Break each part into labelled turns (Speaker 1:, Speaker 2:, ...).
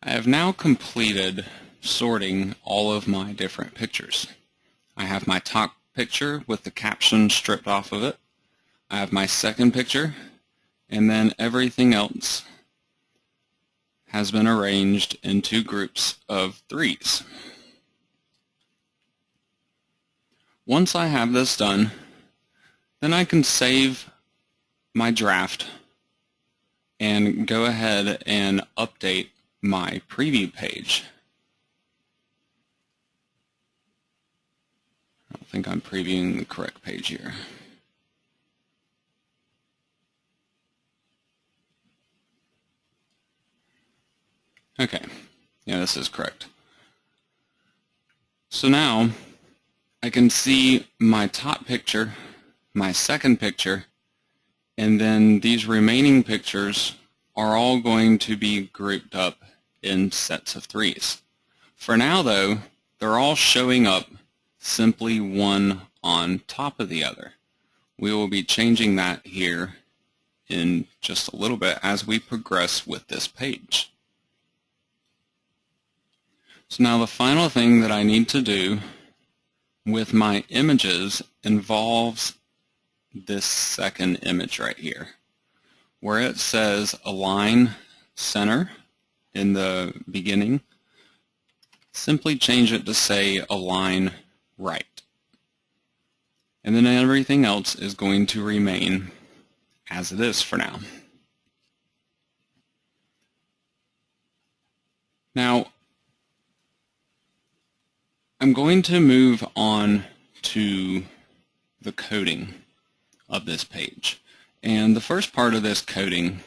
Speaker 1: I have now completed sorting all of my different pictures. I have my top picture with the caption stripped off of it. I have my second picture, and then everything else has been arranged into groups of threes. Once I have this done, then I can save my draft and go ahead and update my preview page. I don't think I'm previewing the correct page here. Okay, yeah, this is correct. So now I can see my top picture, my second picture, and then these remaining pictures are all going to be grouped up in sets of threes. For now, though, they're all showing up simply one on top of the other. We will be changing that here in just a little bit as we progress with this page. So now the final thing that I need to do with my images involves this second image right here, where it says align center in the beginning. Simply change it to say align right. And then everything else is going to remain as it is for now. Now, I'm going to move on to the coding of this page. And the first part of this coding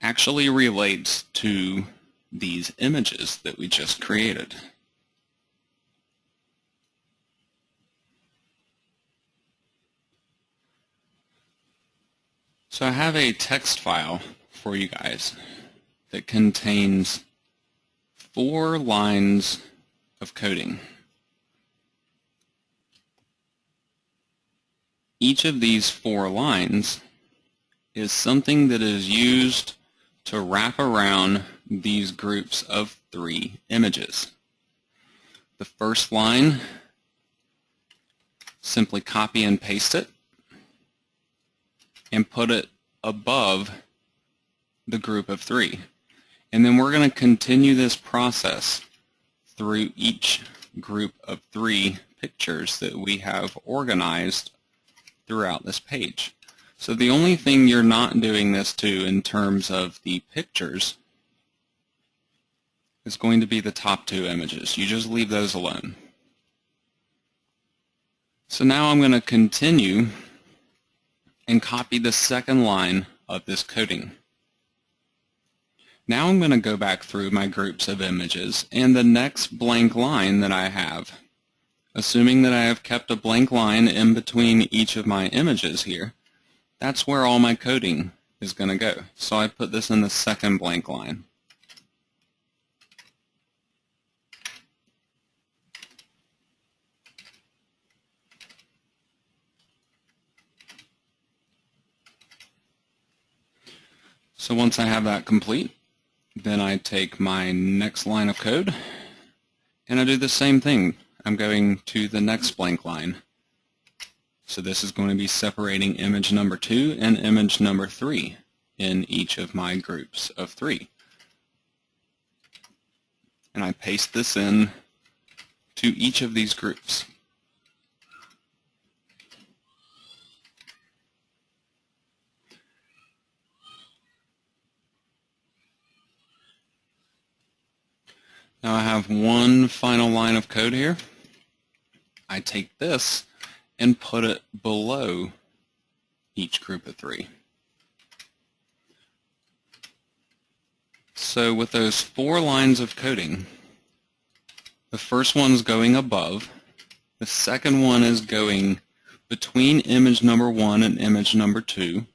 Speaker 1: actually relates to these images that we just created. So I have a text file for you guys that contains 4 lines of coding. Each of these 4 lines is something that is used to wrap around these groups of 3 images. The first line, simply copy and paste it and put it above the group of 3. And then we're going to continue this process through each group of 3 pictures that we have organized throughout this page. So the only thing you're not doing this to in terms of the pictures is going to be the top 2 images. You just leave those alone. So now I'm going to continue and copy the second line of this coding. Now I'm going to go back through my groups of images, and the next blank line that I have, assuming that I have kept a blank line in between each of my images here, that's where all my coding is going to go. So I put this in the second blank line. So once I have that complete, then I take my next line of code and I do the same thing. I'm going to the next blank line. So this is going to be separating image number 2 and image number 3 in each of my groups of 3. And I paste this in to each of these groups. Now I have one final line of code here. I take this and put it below each group of 3. So with those 4 lines of coding, the first one's going above, the second one is going between image number 1 and image number 2,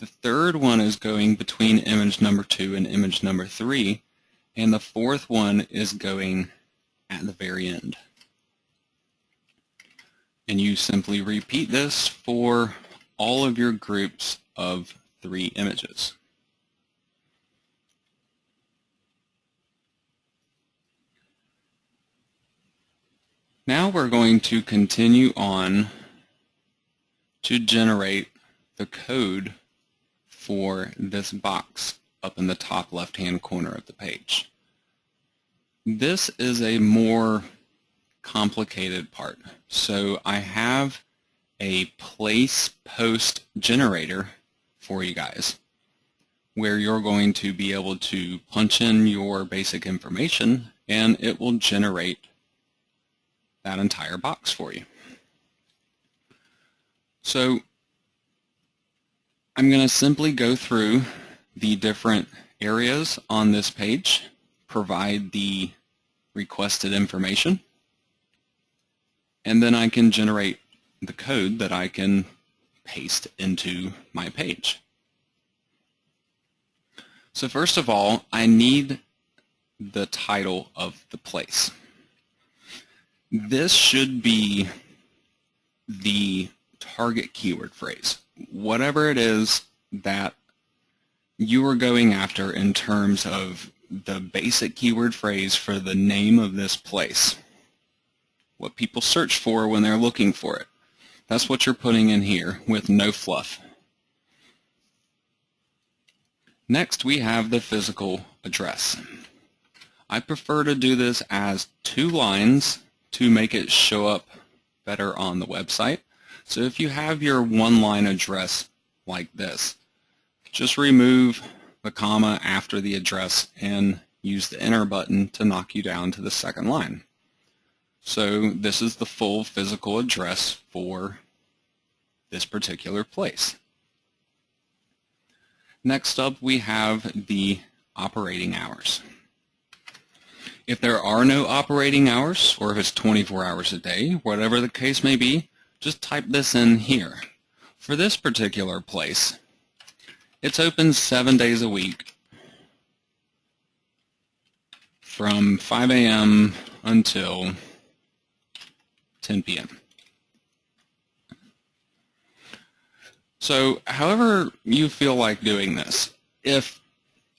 Speaker 1: the third one is going between image number 2 and image number 3, and the fourth one is going at the very end. And you simply repeat this for all of your groups of 3 images. Now we're going to continue on to generate the code for this box up in the top left-hand corner of the page. This is a more complicated part. So I have a place post generator for you guys where you're going to be able to punch in your basic information and it will generate that entire box for you. So I'm going to simply go through the different areas on this page, provide the requested information, and then I can generate the code that I can paste into my page. So first of all, I need the title of the place. This should be the target keyword phrase, whatever it is that you are going after in terms of the basic keyword phrase for the name of this place, what people search for when they're looking for it. That's what you're putting in here with no fluff. Next, we have the physical address. I prefer to do this as 2 lines to make it show up better on the website. So if you have your 1-line address like this, just remove the comma after the address and use the enter button to knock you down to the 2nd line. So this is the full physical address for this particular place. Next up, we have the operating hours. If there are no operating hours, or if it's 24 hours a day, whatever the case may be, just type this in here. For this particular place, it's open 7 days a week from 5 a.m. until 10 p.m. So however you feel like doing this, if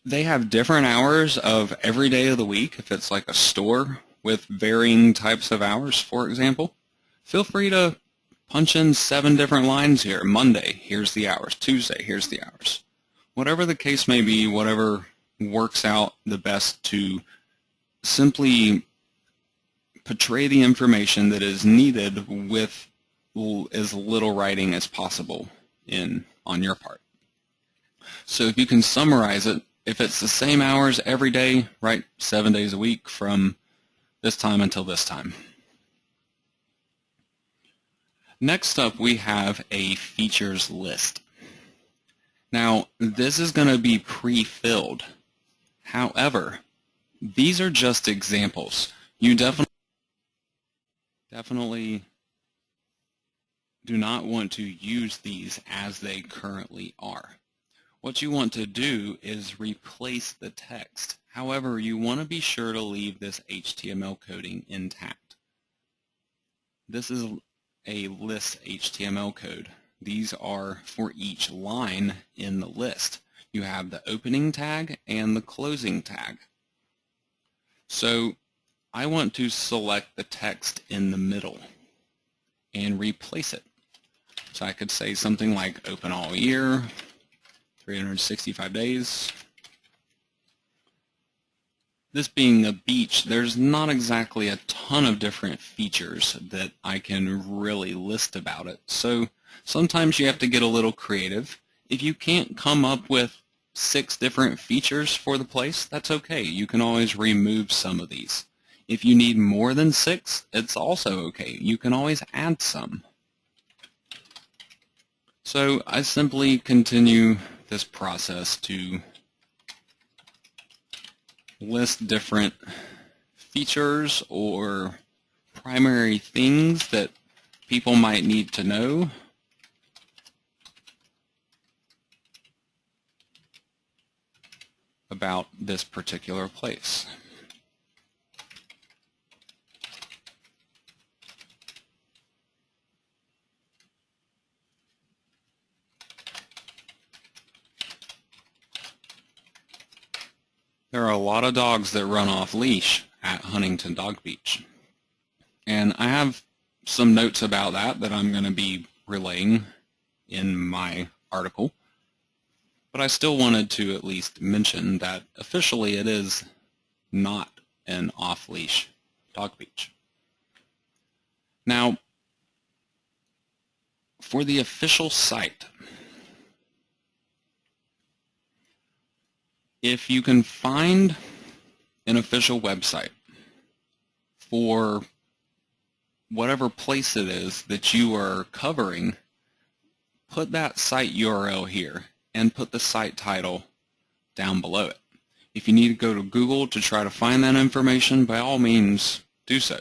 Speaker 1: they have different hours of every day of the week, if it's like a store with varying types of hours, for example, feel free to punch in 7 different lines here. Monday, here's the hours. Tuesday, here's the hours. Whatever the case may be, whatever works out the best to simply portray the information that is needed with as little writing as possible on your part. So if you can summarize it, if it's the same hours every day, write 7 days a week from this time until this time. Next up, we have a features list. Now, this is going to be pre-filled. However, these are just examples. You definitely do not want to use these as they currently are. What you want to do is replace the text. However, you want to be sure to leave this HTML coding intact. This is a list HTML code. These are for each line in the list. You have the opening tag and the closing tag. So I want to select the text in the middle and replace it. So I could say something like open all year, 365 days. This being a beach, there's not exactly a ton of different features that I can really list about it. So sometimes you have to get a little creative. If you can't come up with 6 different features for the place, that's okay. You can always remove some of these. If you need more than 6, it's also okay. You can always add some. So I simply continue this process to list different features or primary things that people might need to know. About this particular place. There are a lot of dogs that run off leash at Huntington Dog Beach. And I have some notes about that I'm going to be relaying in my article. But I still wanted to at least mention that officially it is not an off-leash dog beach. Now, for the official site, if you can find an official website for whatever place it is that you are covering, put that site URL here and put the site title down below it. If you need to go to Google to try to find that information, by all means do so.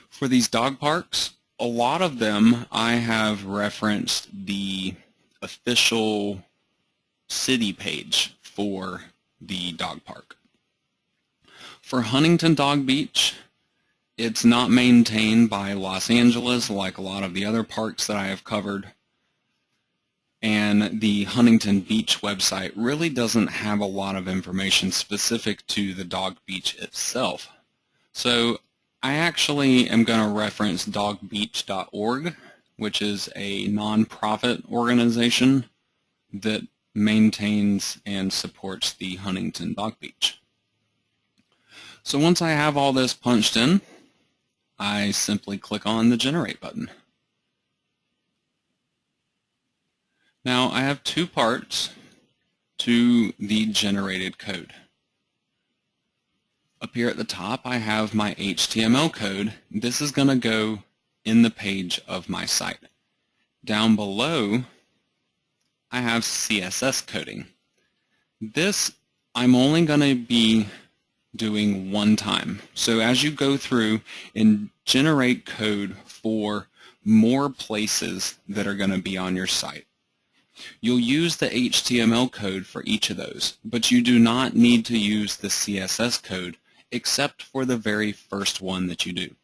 Speaker 1: For these dog parks, a lot of them I have referenced the official city page for the dog park. For Huntington Dog Beach, it's not maintained by Los Angeles like a lot of the other parks that I have covered. And the Huntington Beach website really doesn't have a lot of information specific to the dog beach itself. So I actually am going to reference dogbeach.org, which is a nonprofit organization that maintains and supports the Huntington Dog Beach. So once I have all this punched in, I simply click on the Generate button. Now I have two parts to the generated code. Up here at the top I have my HTML code. This is going to go in the page of my site. Down below I have CSS coding. This I'm only going to be doing one time. So as you go through and generate code for more places that are going to be on your site, you'll use the HTML code for each of those, but you do not need to use the CSS code except for the very first one that you do.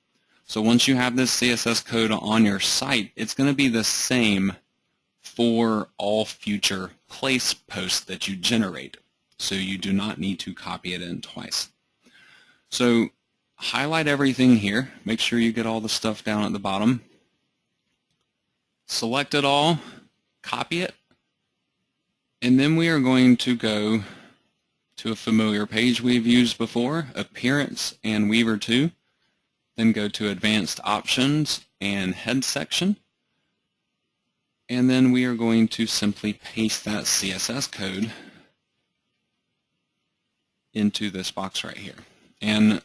Speaker 1: So once you have this CSS code on your site, it's going to be the same for all future place posts that you generate. So you do not need to copy it in twice. So highlight everything here. Make sure you get all the stuff down at the bottom. Select it all, copy it, and then we are going to go to a familiar page we've used before, Appearance and Weaver 2. Then go to Advanced Options and Head section. And then we are going to simply paste that CSS code into this box right here. And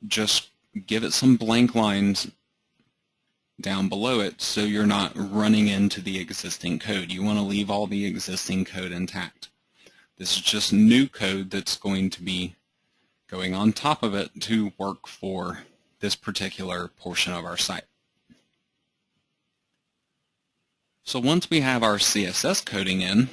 Speaker 1: just give it some blank lines down below it so you're not running into the existing code. You want to leave all the existing code intact. This is just new code that's going to be going on top of it to work for this particular portion of our site. So once we have our CSS coding in,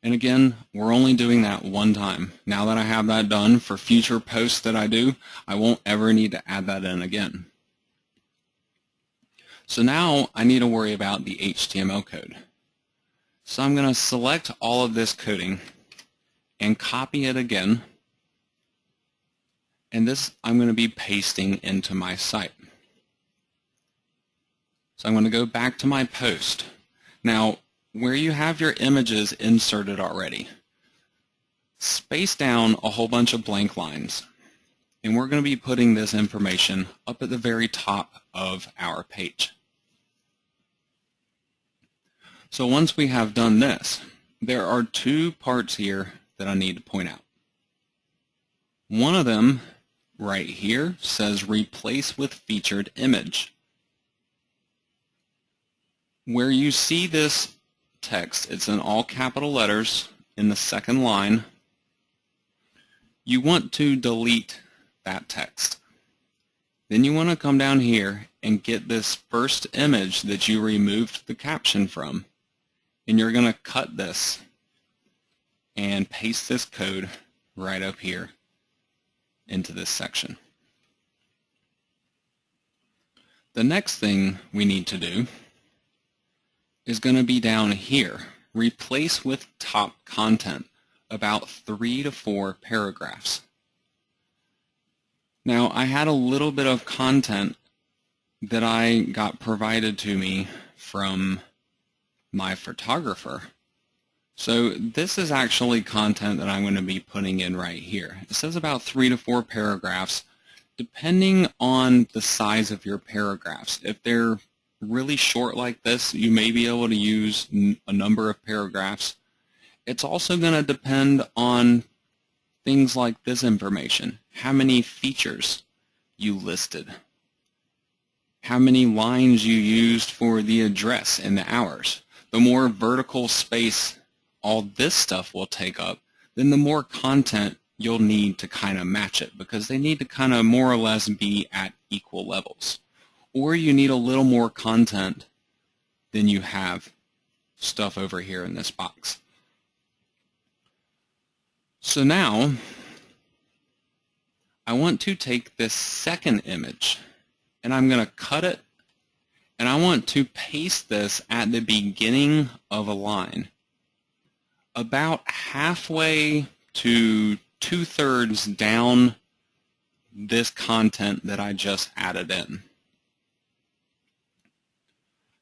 Speaker 1: and again, we're only doing that one time. Now that I have that done, for future posts that I do, I won't ever need to add that in again. So now I need to worry about the HTML code. So I'm going to select all of this coding and copy it again. And this I'm going to be pasting into my site. So I'm going to go back to my post. Now, where you have your images inserted already, space down a whole bunch of blank lines. And we're going to be putting this information up at the very top of our page. So once we have done this, there are two parts here that I need to point out. One of them right here says Replace with Featured Image. Where you see this text, it's in all capital letters in the second line. You want to delete that text. Then you want to come down here and get this first image that you removed the caption from, and you're going to cut this and paste this code right up here into this section. The next thing we need to do is going to be down here, replace with top content, about 3 to 4 paragraphs. Now, I had a little bit of content that I got provided to me from my photographer. So this is actually content that I'm going to be putting in right here. It says about 3 to 4 paragraphs, depending on the size of your paragraphs. If they're really short like this, you may be able to use a number of paragraphs. It's also going to depend on things like this information. How many features you listed, how many lines you used for the address and the hours. The more vertical space all this stuff will take up, then the more content you'll need to kind of match it, because they need to kind of more or less be at equal levels. Or you need a little more content than you have stuff over here in this box. So now I want to take this second image and I'm going to cut it, and I want to paste this at the beginning of a line, about halfway to 2/3 down this content that I just added in.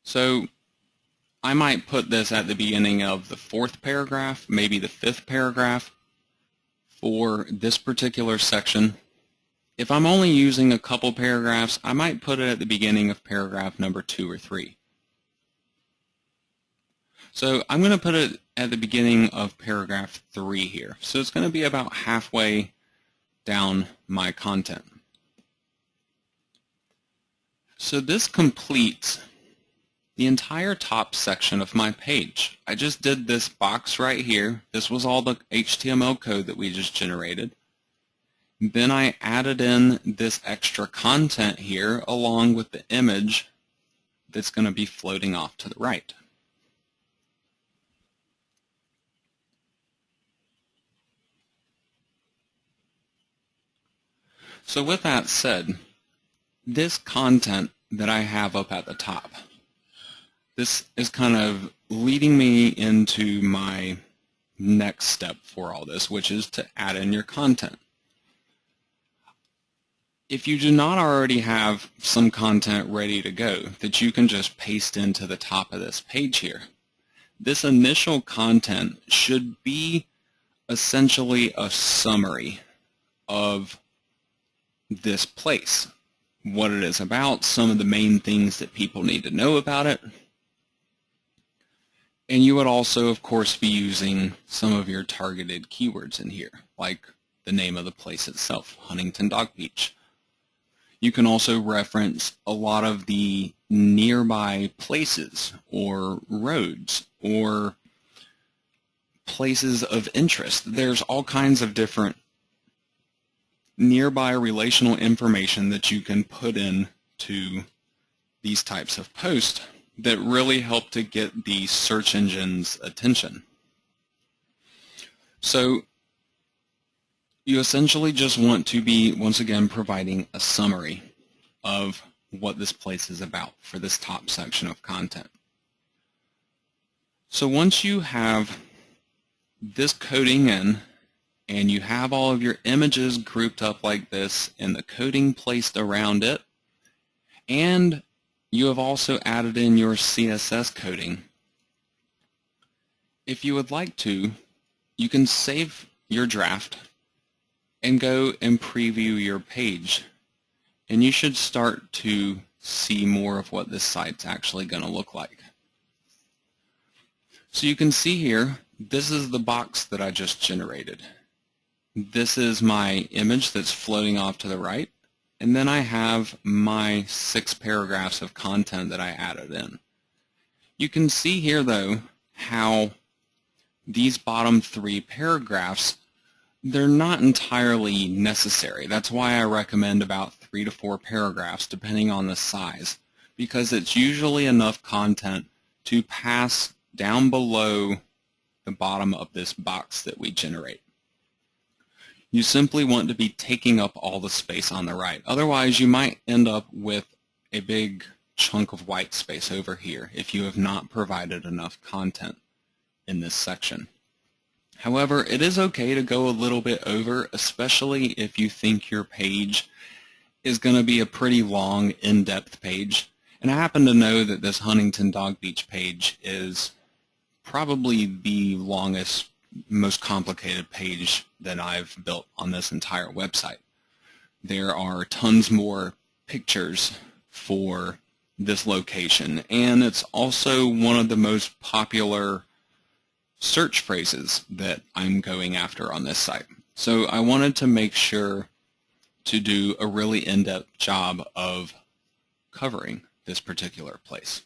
Speaker 1: So I might put this at the beginning of the 4th paragraph, maybe the 5th paragraph for this particular section. If I'm only using a couple paragraphs, I might put it at the beginning of paragraph number 2 or 3. So I'm going to put it at the beginning of paragraph 3 here. So it's going to be about halfway down my content. So this completes the entire top section of my page. I just did this box right here. This was all the HTML code that we just generated. Then I added in this extra content here along with the image that's going to be floating off to the right. So with that said, this content that I have up at the top, this is kind of leading me into my next step for all this, which is to add in your content. If you do not already have some content ready to go that you can just paste into the top of this page here, this initial content should be essentially a summary of this place, what it is about, some of the main things that people need to know about it. And you would also, of course, be using some of your targeted keywords in here, like the name of the place itself, Huntington Dog Beach. You can also reference a lot of the nearby places or roads or places of interest. There's all kinds of different nearby relational information that you can put in to these types of posts that really help to get the search engine's attention. So you essentially just want to be, once again, providing a summary of what this place is about for this top section of content. So once you have this coding in, and you have all of your images grouped up like this and the coding placed around it, and you have also added in your CSS coding, if you would like to, you can save your draft and go and preview your page, and you should start to see more of what this site's actually going to look like. So you can see here, this is the box that I just generated. This is my image that's floating off to the right, and then I have my 6 paragraphs of content that I added in. You can see here, though, how these bottom 3 paragraphs, they're not entirely necessary. That's why I recommend about 3 to 4 paragraphs, depending on the size, because it's usually enough content to pass down below the bottom of this box that we generate. You simply want to be taking up all the space on the right. Otherwise, you might end up with a big chunk of white space over here if you have not provided enough content in this section. However, it is okay to go a little bit over, especially if you think your page is going to be a pretty long, in-depth page. And I happen to know that this Huntington Dog Beach page is probably the longest, most complicated page that I've built on this entire website. There are tons more pictures for this location, and it's also one of the most popular search phrases that I'm going after on this site. So I wanted to make sure to do a really in-depth job of covering this particular place.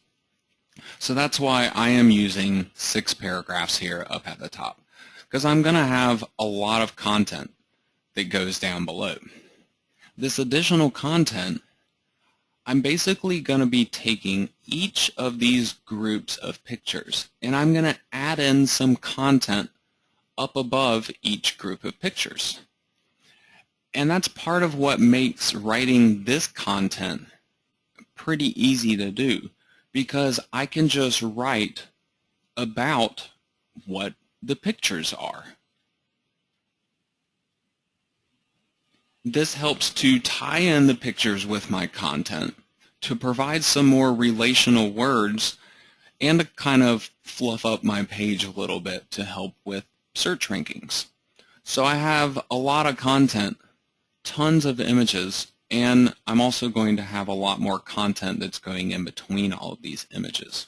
Speaker 1: So that's why I am using 6 paragraphs here up at the top, because I'm going to have a lot of content that goes down below. This additional content, I'm basically going to be taking each of these groups of pictures and I'm going to add in some content up above each group of pictures. And that's part of what makes writing this content pretty easy to do, because I can just write about what the pictures are. This helps to tie in the pictures with my content, to provide some more relational words, and to kind of fluff up my page a little bit to help with search rankings. So I have a lot of content, tons of images, and I'm also going to have a lot more content that's going in between all of these images.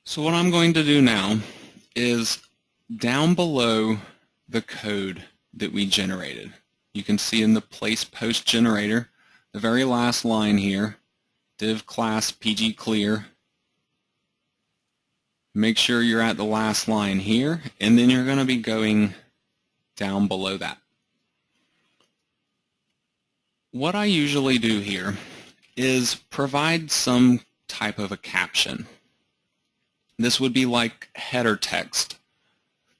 Speaker 1: So what I'm going to do now is, down below the code that we generated, you can see in the place post generator, the very last line here, div class PG clear. Make sure you're at the last line here, and then you're going to be going down below that. What I usually do here is provide some type of a caption. This would be like header text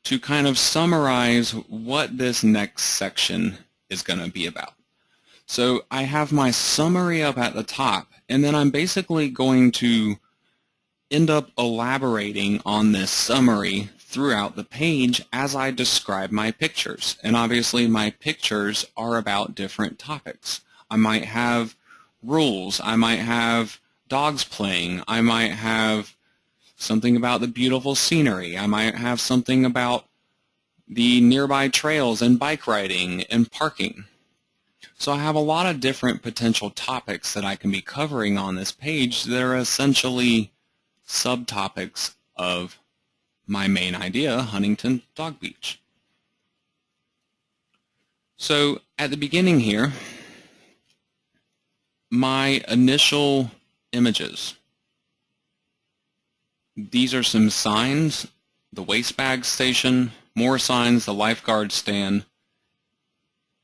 Speaker 1: to kind of summarize what this next section is going to be about. So I have my summary up at the top, and then I'm basically going to end up elaborating on this summary throughout the page as I describe my pictures. And obviously my pictures are about different topics. I might have rules, I might have dogs playing, I might have something about the beautiful scenery, I might have something about the nearby trails and bike riding and parking. So I have a lot of different potential topics that I can be covering on this page that are essentially subtopics of my main idea, Huntington Dog Beach. So at the beginning here, my initial images. These are some signs, the waste bag station, more signs, the lifeguard stand,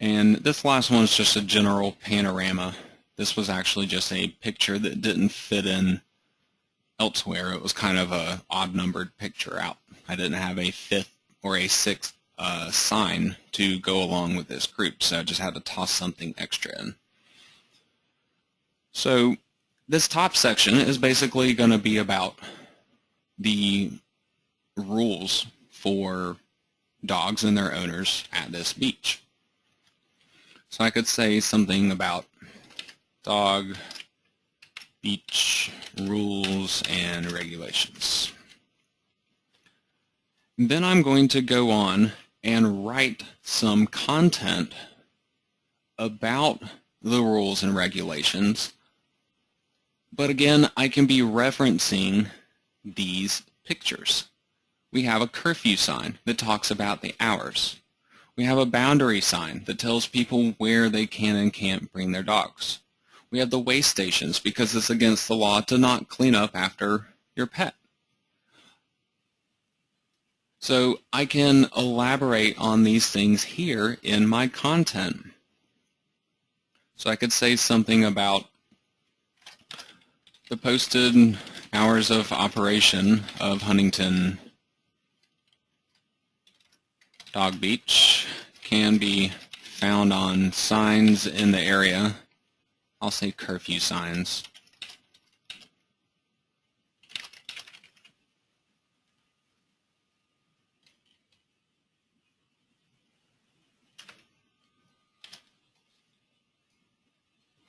Speaker 1: and this last one is just a general panorama. This was actually just a picture that didn't fit in elsewhere. It was kind of a odd-numbered picture out. I didn't have a 5th or a 6th sign to go along with this group, so I just had to toss something extra in. So this top section is basically going to be about the rules for dogs and their owners at this beach. So I could say something about dog beach rules and regulations. Then I'm going to go on and write some content about the rules and regulations, but again, I can be referencing these pictures. We have a curfew sign that talks about the hours. We have a boundary sign that tells people where they can and can't bring their dogs. We have the waste stations because it's against the law to not clean up after your pet. So I can elaborate on these things here in my content. So I could say something about the posted hours of operation of Huntington Dog Beach can be found on signs in the area. I'll say curfew signs.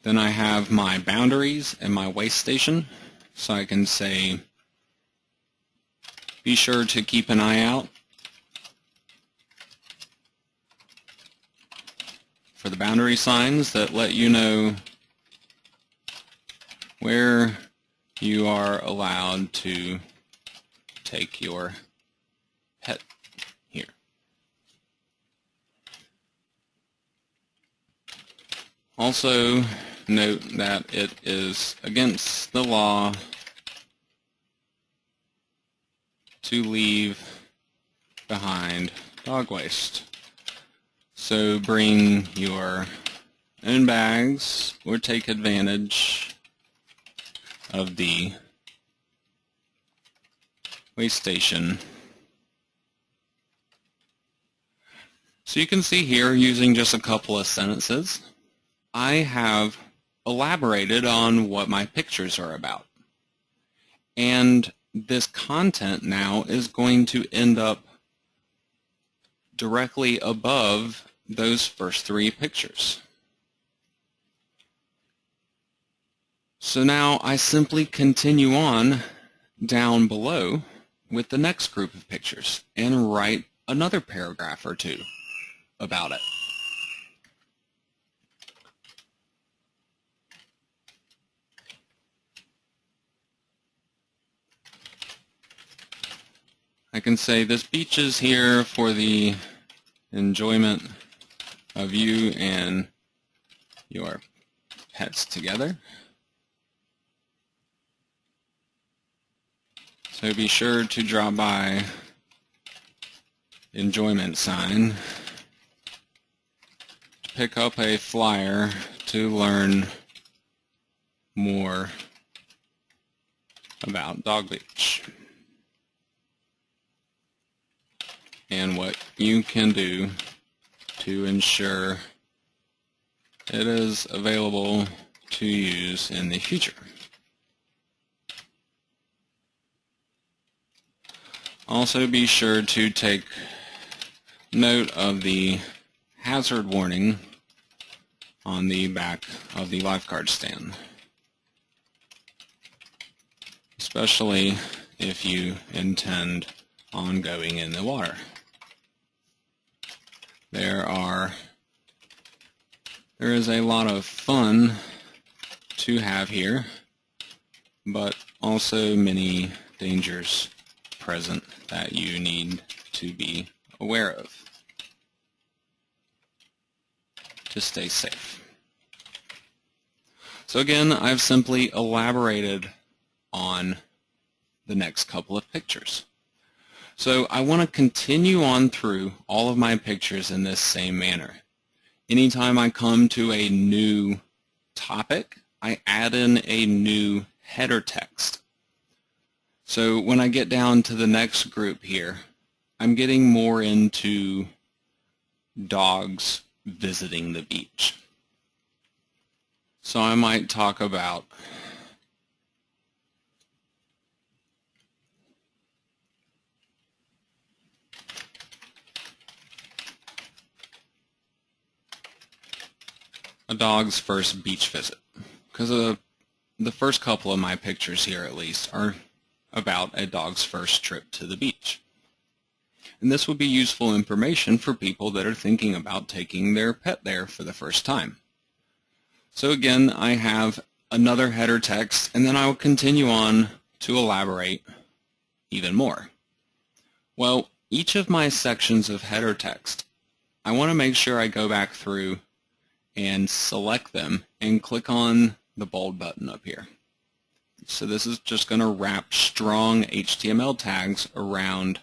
Speaker 1: Then I have my boundaries and my waist station. So I can say, be sure to keep an eye out for the boundary signs that let you know where you are allowed to take your pet here. Also note that it is against the law to leave behind dog waste. So bring your own bags or take advantage of the waste station. So you can see here, using just a couple of sentences, I have elaborated on what my pictures are about. And this content now is going to end up directly above those first three pictures. So now I simply continue on down below with the next group of pictures and write another paragraph or two about it. I can say this beach is here for the enjoyment of you and your pets together. So be sure to drop by enjoyment sign to pick up a flyer to learn more about Dog Beach and what you can do to ensure it is available to use in the future. Also be sure to take note of the hazard warning on the back of the lifeguard stand, especially if you intend on going in the water. There is a lot of fun to have here, but also many dangers present that you need to be aware of to stay safe. So again, I've simply elaborated on the next couple of pictures. So I want to continue on through all of my pictures in this same manner. Anytime I come to a new topic, I add in a new header text. So when I get down to the next group here, I'm getting more into dogs visiting the beach. So I might talk about a dog's first beach visit, because the first couple of my pictures here at least are about a dog's first trip to the beach. And this would be useful information for people that are thinking about taking their pet there for the first time. So again, I have another header text, and then I will continue on to elaborate even more. Well, each of my sections of header text, I want to make sure I go back through and select them and click on the bold button up here. So this is just going to wrap strong HTML tags around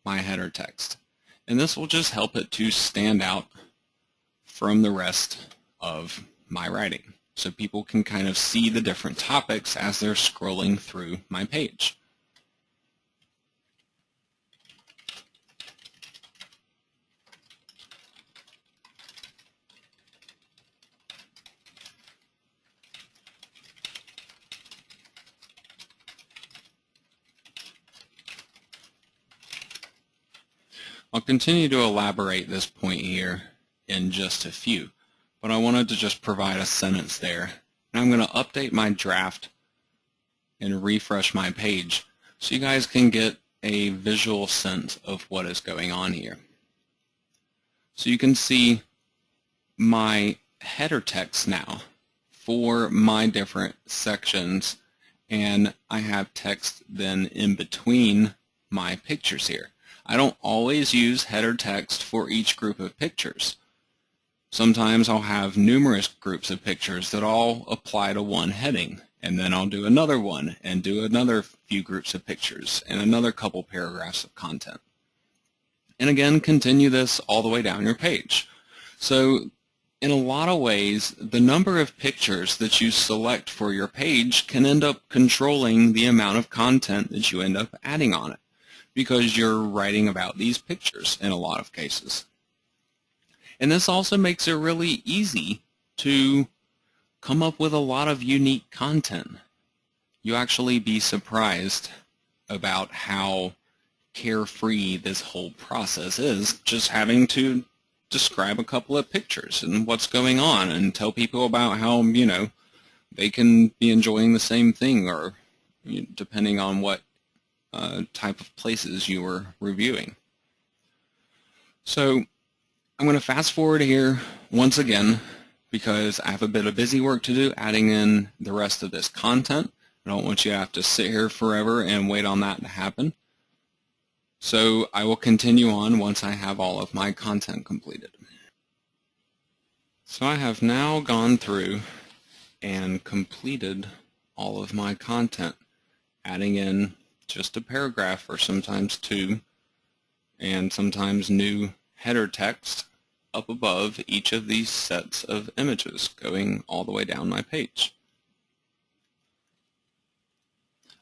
Speaker 1: my header text. And this will just help it to stand out from the rest of my writing, so people can kind of see the different topics as they're scrolling through my page. I'll continue to elaborate this point here in just a few, but I wanted to just provide a sentence there. And I'm going to update my draft and refresh my page so you guys can get a visual sense of what is going on here. So you can see my header text now for my different sections, and I have text then in between my pictures here. I don't always use header text for each group of pictures. Sometimes I'll have numerous groups of pictures that all apply to one heading, and then I'll do another one and do another few groups of pictures and another couple paragraphs of content. And again, continue this all the way down your page. So in a lot of ways, the number of pictures that you select for your page can end up controlling the amount of content that you end up adding on it, because you're writing about these pictures in a lot of cases. And this also makes it really easy to come up with a lot of unique content. You'll actually be surprised about how carefree this whole process is, just having to describe a couple of pictures and what's going on and tell people about how, they can be enjoying the same thing, or depending on what type of places you were reviewing. So I'm going to fast forward here once again because I have a bit of busy work to do adding in the rest of this content. I don't want you to have to sit here forever and wait on that to happen. So I will continue on once I have all of my content completed. So I have now gone through and completed all of my content, adding in just a paragraph or sometimes two, and sometimes new header text up above each of these sets of images going all the way down my page.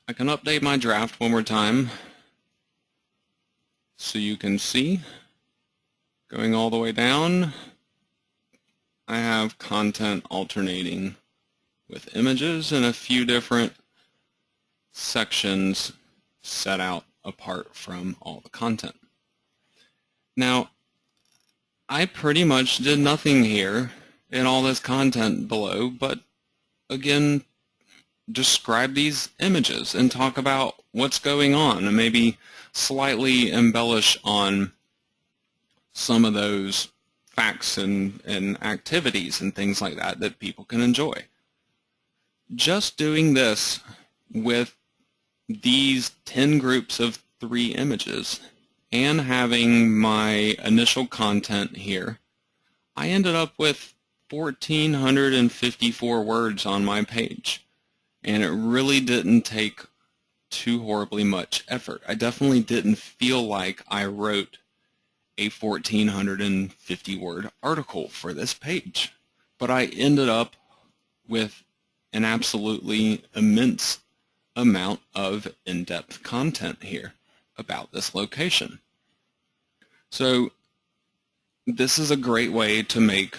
Speaker 1: I can update my draft one more time so you can see going all the way down. I have content alternating with images and a few different sections set out apart from all the content. Now, I pretty much did nothing here in all this content below, but again, describe these images and talk about what's going on and maybe slightly embellish on some of those facts and activities and things like that that people can enjoy. Just doing this with these 10 groups of 3 images and having my initial content here, I ended up with 1,454 words on my page, and it really didn't take too horribly much effort. I definitely didn't feel like I wrote a 1,450 word article for this page, but I ended up with an absolutely immense amount of in-depth content here about this location. So this is a great way to make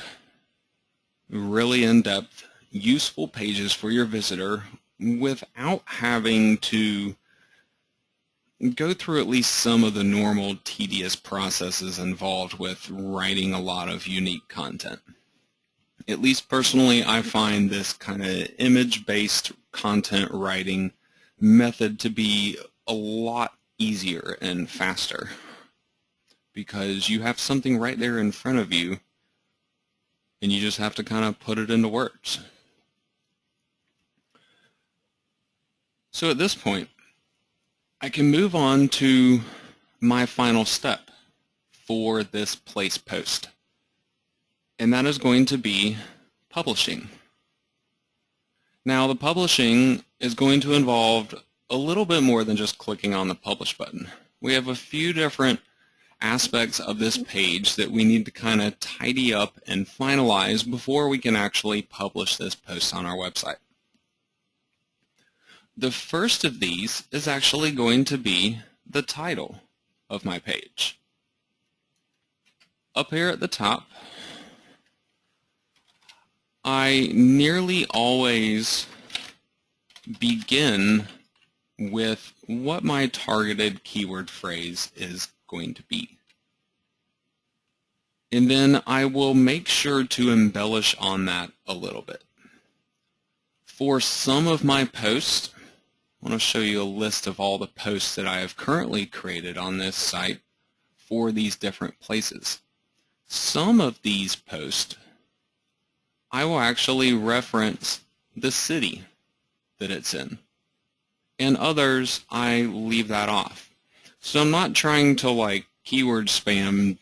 Speaker 1: really in-depth, useful pages for your visitor without having to go through at least some of the normal tedious processes involved with writing a lot of unique content. At least personally, I find this kind of image-based content writing method to be a lot easier and faster because you have something right there in front of you and you just have to kind of put it into words. So at this point, I can move on to my final step for this place post, and that is going to be publishing. Now, the publishing is going to involve a little bit more than just clicking on the publish button. We have a few different aspects of this page that we need to kind of tidy up and finalize before we can actually publish this post on our website. The first of these is actually going to be the title of my page. Up here at the top, I nearly always begin with what my targeted keyword phrase is going to be. And then I will make sure to embellish on that a little bit. For some of my posts, I want to show you a list of all the posts that I have currently created on this site for these different places. Some of these posts, I will actually reference the city that it's in. And others, I leave that off. So I'm not trying to keyword spam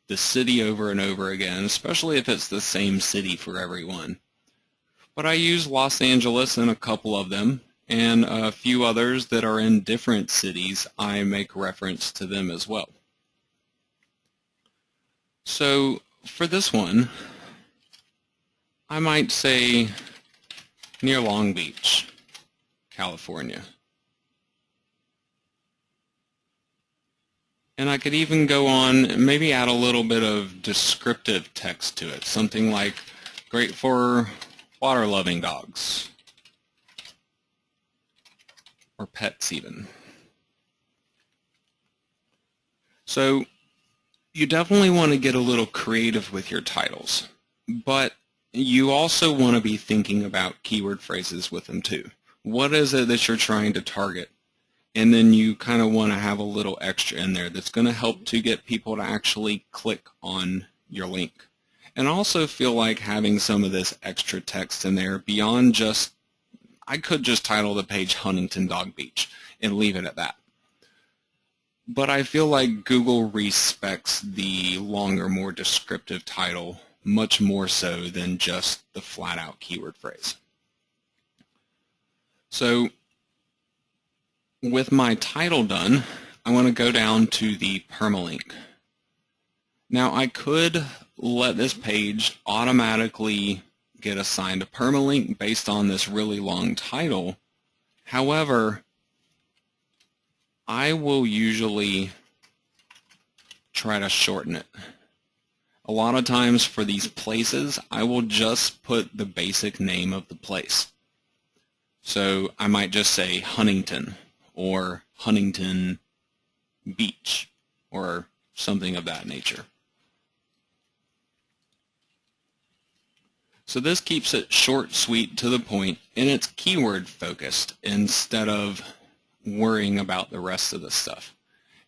Speaker 1: the city over and over again, especially if it's the same city for everyone. But I use Los Angeles in a couple of them, and a few others that are in different cities, I make reference to them as well. So for this one, I might say near Long Beach, California. And I could even go on and maybe add a little bit of descriptive text to it, something like, great for water-loving dogs, or pets even. So you definitely want to get a little creative with your titles, but you also want to be thinking about keyword phrases with them too. What is it that you're trying to target? And then you kind of want to have a little extra in there that's going to help to get people to actually click on your link. And also feel like having some of this extra text in there beyond just, I could just title the page Huntington Dog Beach and leave it at that. But I feel like Google respects the longer, more descriptive title much more so than just the flat-out keyword phrase. So with my title done, I want to go down to the permalink. Now I could let this page automatically get assigned a permalink based on this really long title. However, I will usually try to shorten it. A lot of times for these places, I will just put the basic name of the place. So I might just say Huntington, or Huntington Beach, or something of that nature. So this keeps it short, sweet, to the point, and it's keyword focused instead of worrying about the rest of the stuff.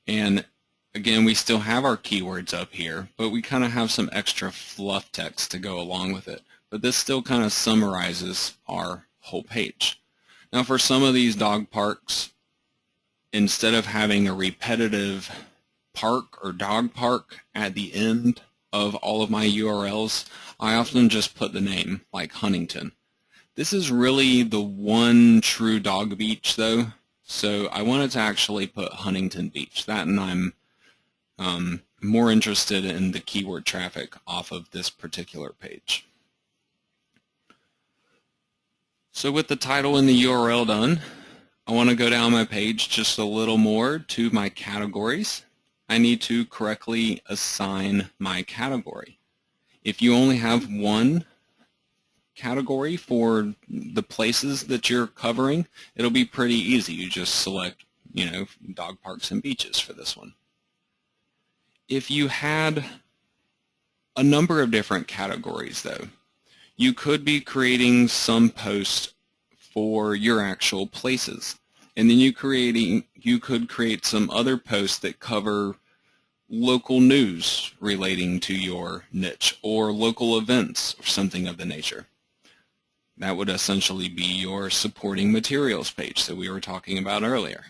Speaker 1: And again, we still have our keywords up here, but we kind of have some extra fluff text to go along with it. But this still kind of summarizes our whole page. Now for some of these dog parks, instead of having a repetitive park or dog park at the end of all of my URLs, I often just put the name, like Huntington. This is really the one true dog beach though, so I wanted to actually put Huntington Beach. That, and I'm more interested in the keyword traffic off of this particular page. So with the title and the URL done, I want to go down my page just a little more to my categories. I need to correctly assign my category. If you only have one category for the places that you're covering, it'll be pretty easy. You just select, dog parks and beaches for this one. If you had a number of different categories though, you could be creating some posts for your actual places. And then you could create some other posts that cover local news relating to your niche, or local events, or something of the nature. That would essentially be your supporting materials page that we were talking about earlier.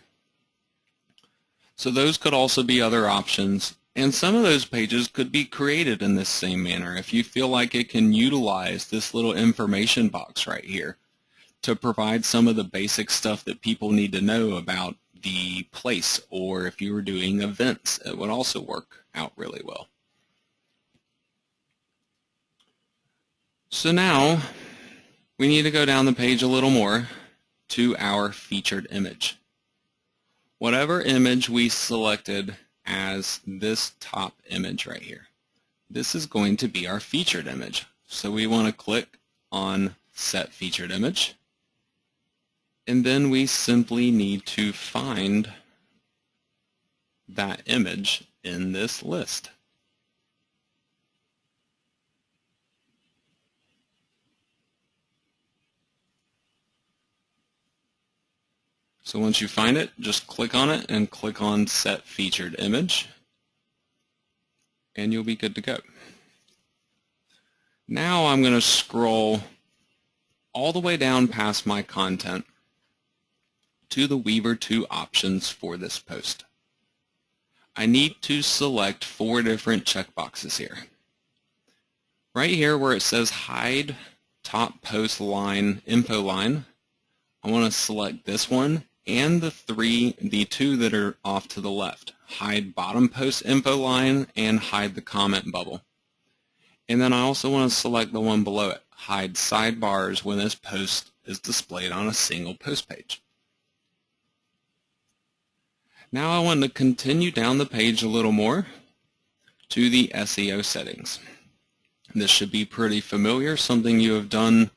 Speaker 1: So those could also be other options, and some of those pages could be created in this same manner if you feel like it can utilize this little information box right here to provide some of the basic stuff that people need to know about the place, or if you were doing events, it would also work out really well. So now we need to go down the page a little more to our featured image. Whatever image we selected as this top image right here, this is going to be our featured image. So we want to click on Set Featured Image. And then we simply need to find that image in this list. So once you find it, just click on it and click on Set Featured Image, and you'll be good to go. Now I'm going to scroll all the way down past my content to the Weaver 2 options for this post. I need to select 4 different checkboxes here. Right here where it says Hide Top Post Line Info Line, I want to select this one and the 2 that are off to the left. Hide Bottom Post Info Line and hide the comment bubble. And then I also want to select the one below it, Hide Sidebars when this post is displayed on a single post page. Now I want to continue down the page a little more to the SEO settings. This should be pretty familiar, something you have done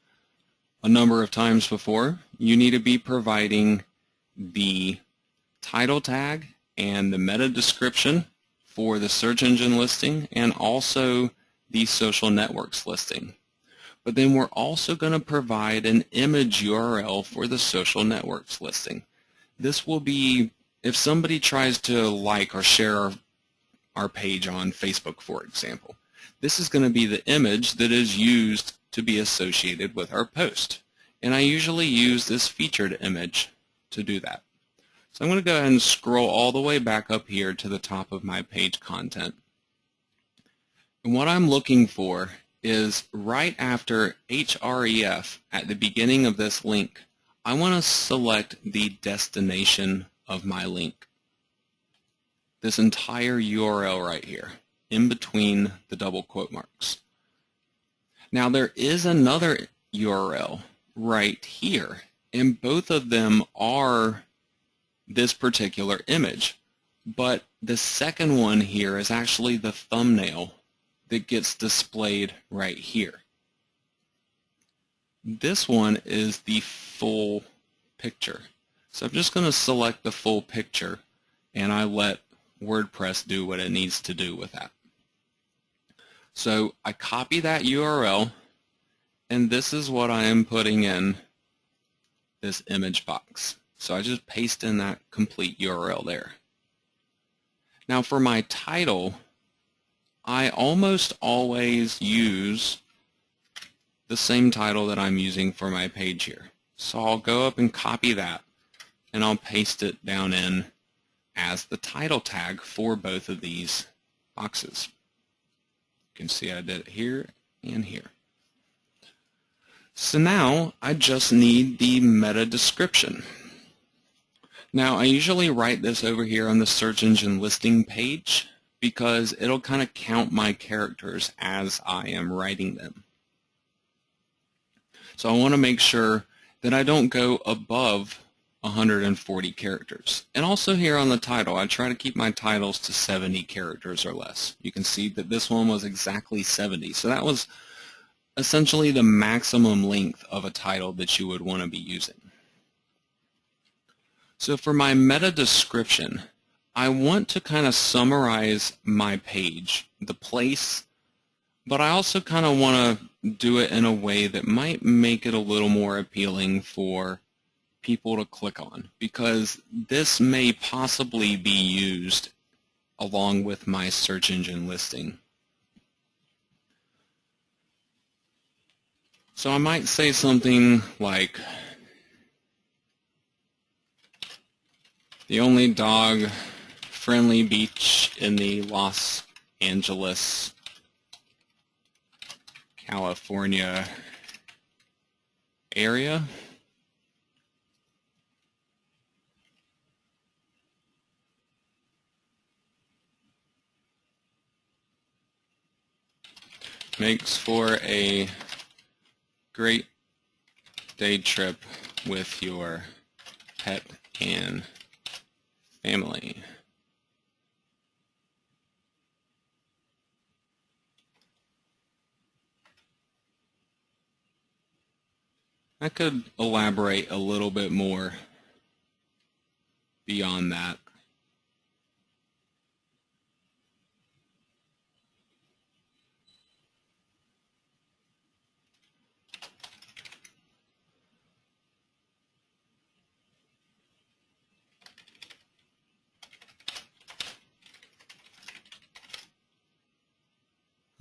Speaker 1: a number of times before. You need to be providing the title tag and the meta description for the search engine listing and also the social networks listing. But then we're also going to provide an image URL for the social networks listing. This will be if somebody tries to like or share our page on Facebook, for example. This is going to be the image that is used to be associated with our post. And I usually use this featured image to do that. So I'm going to go ahead and scroll all the way back up here to the top of my page content. And what I'm looking for is right after href at the beginning of this link, I want to select the destination of my link. This entire URL right here, in between the double quote marks. Now there is another URL right here, and both of them are this particular image, but the second one here is actually the thumbnail that gets displayed right here. This one is the full picture. So I'm just going to select the full picture, and I let WordPress do what it needs to do with that. So I copy that URL, and this is what I am putting in this image box. So I just paste in that complete URL there. Now for my title, I almost always use the same title that I'm using for my page here. So I'll go up and copy that, and I'll paste it down in as the title tag for both of these boxes. You can see I did it here and here. So now I just need the meta description. Now I usually write this over here on the search engine listing page because it'll kind of count my characters as I am writing them. So I want to make sure that I don't go above 140 characters. And also here on the title, I try to keep my titles to 70 characters or less. You can see that this one was exactly 70. So that was essentially the maximum length of a title that you would want to be using. So for my meta description, I want to kind of summarize my page, the place, but I also kind of want to do it in a way that might make it a little more appealing for people to click on, because this may possibly be used along with my search engine listing. So I might say something like, the only dog-friendly beach in the Los Angeles, California area. Makes for a great day trip with your pet and family. I could elaborate a little bit more beyond that.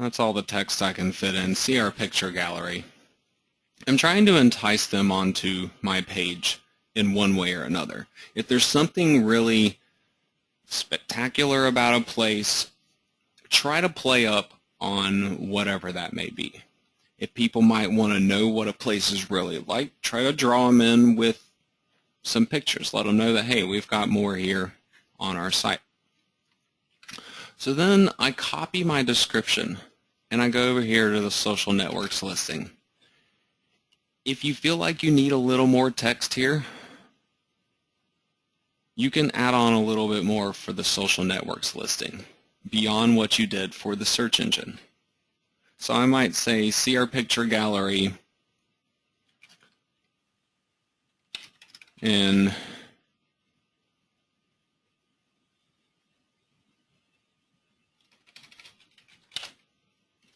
Speaker 1: That's all the text I can fit in. See our picture gallery. I'm trying to entice them onto my page in one way or another. If there's something really spectacular about a place, try to play up on whatever that may be. If people might want to know what a place is really like, try to draw them in with some pictures. Let them know that, hey, we've got more here on our site. So then I copy my description and I go over here to the social networks listing. If you feel like you need a little more text here, you can add on a little bit more for the social networks listing beyond what you did for the search engine. So I might say, see our picture gallery and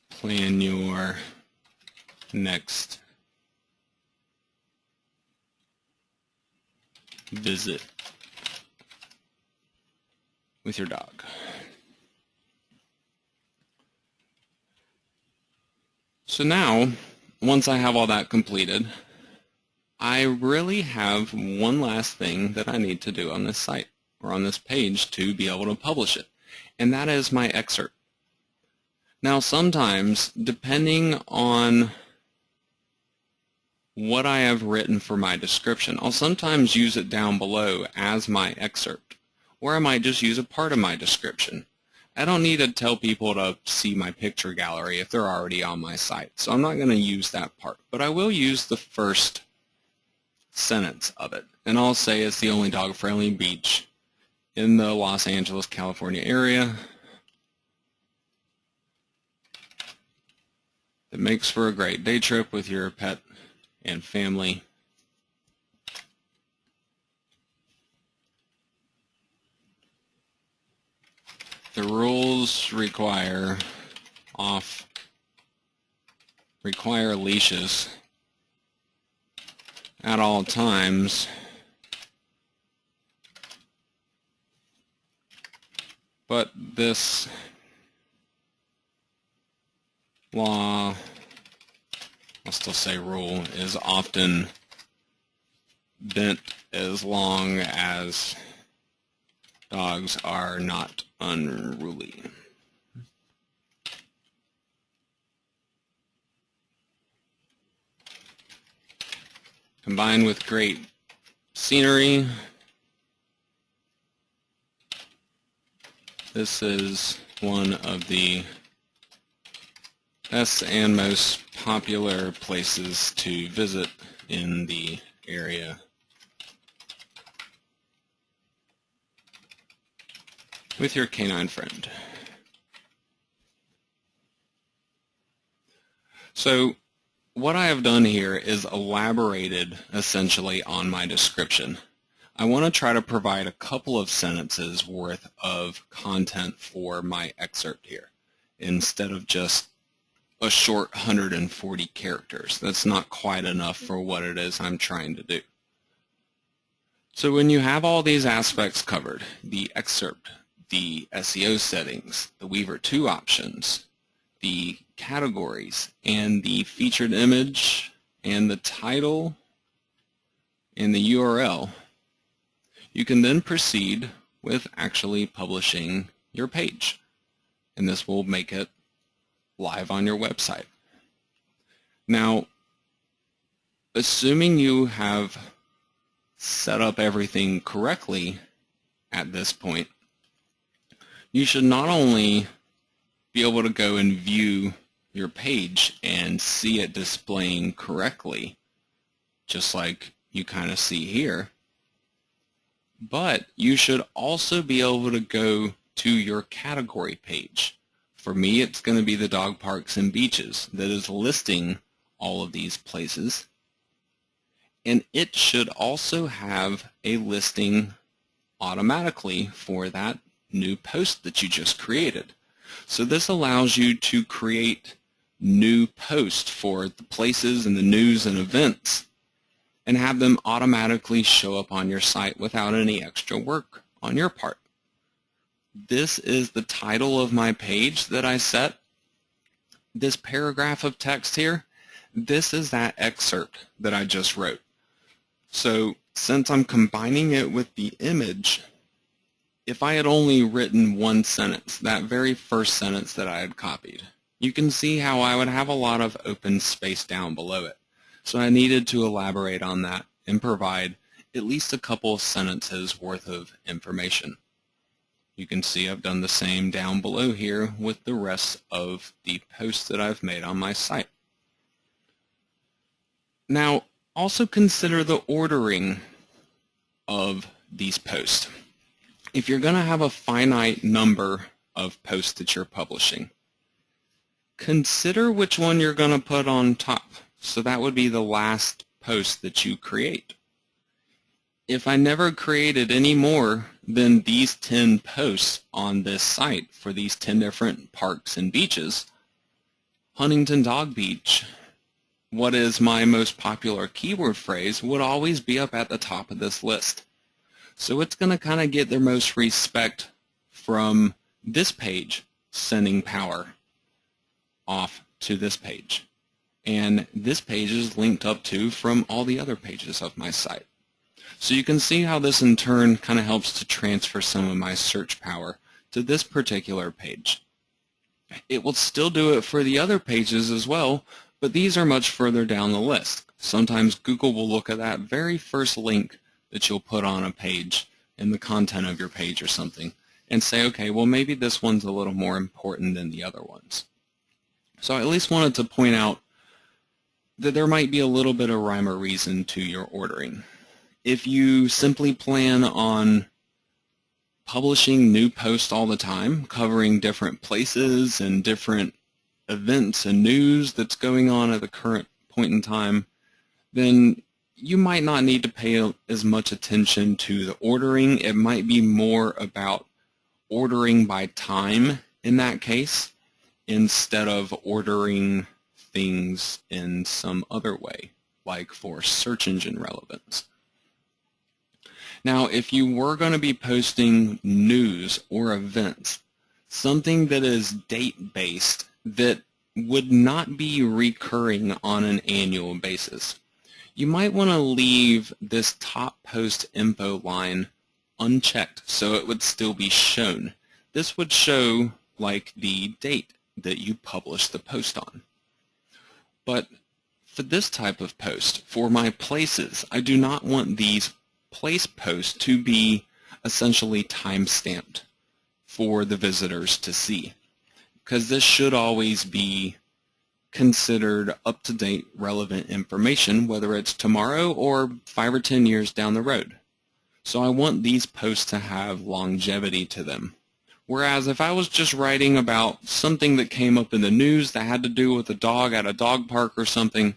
Speaker 1: plan your next visit with your dog. So now, once I have all that completed, I really have one last thing that I need to do on this site or on this page to be able to publish it, and that is my excerpt. Now sometimes, depending on what I have written for my description, I'll sometimes use it down below as my excerpt, or I might just use a part of my description. I don't need to tell people to see my picture gallery if they're already on my site, so I'm not going to use that part, but I will use the first sentence of it, and I'll say it's the only dog-friendly beach in the Los Angeles, California area that makes for a great day trip with your pet and family. The rules require leashes at all times, but this law, I'll still say rule, is often bent as long as dogs are not unruly. Combined with great scenery, this is one of the best and most popular places to visit in the area. With your canine friend. So what I have done here is elaborated essentially on my description. I want to try to provide a couple of sentences worth of content for my excerpt here instead of just a short 140 characters. That's not quite enough for what it is I'm trying to do. So when you have all these aspects covered, the excerpt, the SEO settings, the Weaver 2 options, the categories, and the featured image, and the title, and the URL, you can then proceed with actually publishing your page. And this will make it live on your website. Now, assuming you have set up everything correctly at this point, you should not only be able to go and view your page and see it displaying correctly, just like you kind of see here, but you should also be able to go to your category page. For me, it's going to be the dog parks and beaches that is listing all of these places, and it should also have a listing automatically for that new post that you just created. So this allows you to create new posts for the places and the news and events and have them automatically show up on your site without any extra work on your part. This is the title of my page that I set, This paragraph of text here, this is that excerpt that I just wrote. So since I'm combining it with the image, if I had only written one sentence, that very first sentence that I had copied, you can see how I would have a lot of open space down below it. So I needed to elaborate on that and provide at least a couple of sentences worth of information. You can see I've done the same down below here with the rest of the posts that I've made on my site. Now, also consider the ordering of these posts. If you're going to have a finite number of posts that you're publishing, consider which one you're going to put on top. So that would be the last post that you create. If I never created any more than these 10 posts on this site for these 10 different parks and beaches, Huntington Dog Beach, what is my most popular keyword phrase, would always be up at the top of this list. So it's going to kind of get their most respect from this page sending power off to this page. And this page is linked up to from all the other pages of my site. So you can see how this in turn kind of helps to transfer some of my search power to this particular page. It will still do it for the other pages as well, but these are much further down the list. Sometimes Google will look at that very first link that you'll put on a page in the content of your page or something and say, okay, well maybe this one's a little more important than the other ones. So I at least wanted to point out that there might be a little bit of rhyme or reason to your ordering. If you simply plan on publishing new posts all the time, covering different places and different events and news that's going on at the current point in time, then you might not need to pay as much attention to the ordering. It might be more about ordering by time in that case, instead of ordering things in some other way, like for search engine relevance. Now, if you were going to be posting news or events, something that is date-based that would not be recurring on an annual basis, you might want to leave this top post info line unchecked so it would still be shown. This would show like the date that you published the post on. But for this type of post, for my places, I do not want these place posts to be essentially time-stamped for the visitors to see, because this should always be considered up-to-date relevant information, whether it's tomorrow or 5 or 10 years down the road. So I want these posts to have longevity to them. Whereas if I was just writing about something that came up in the news that had to do with a dog at a dog park or something,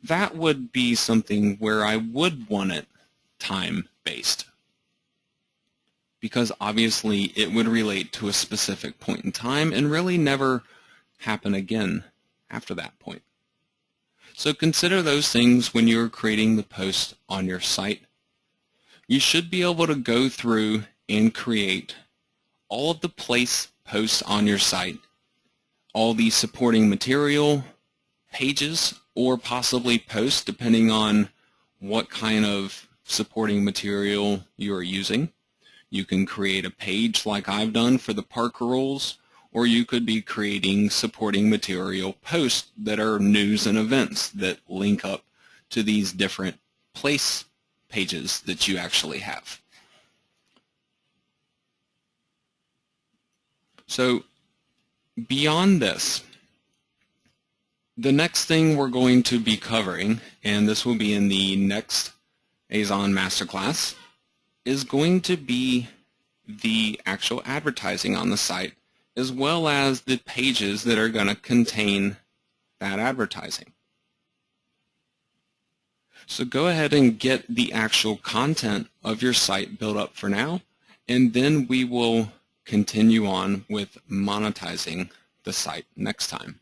Speaker 1: that would be something where I would want it time-based, because obviously it would relate to a specific point in time and really never happen again after that point. So consider those things when you're creating the post on your site. You should be able to go through and create all of the place posts on your site, all the supporting material, pages, or possibly posts depending on what kind of supporting material you are using. You can create a page like I've done for the park rules, or you could be creating supporting material posts that are news and events that link up to these different place pages that you actually have. So beyond this, the next thing we're going to be covering, and this will be in the next Azon Masterclass, is going to be the actual advertising on the site, as well as the pages that are going to contain that advertising. So go ahead and get the actual content of your site built up for now, and then we will continue on with monetizing the site next time.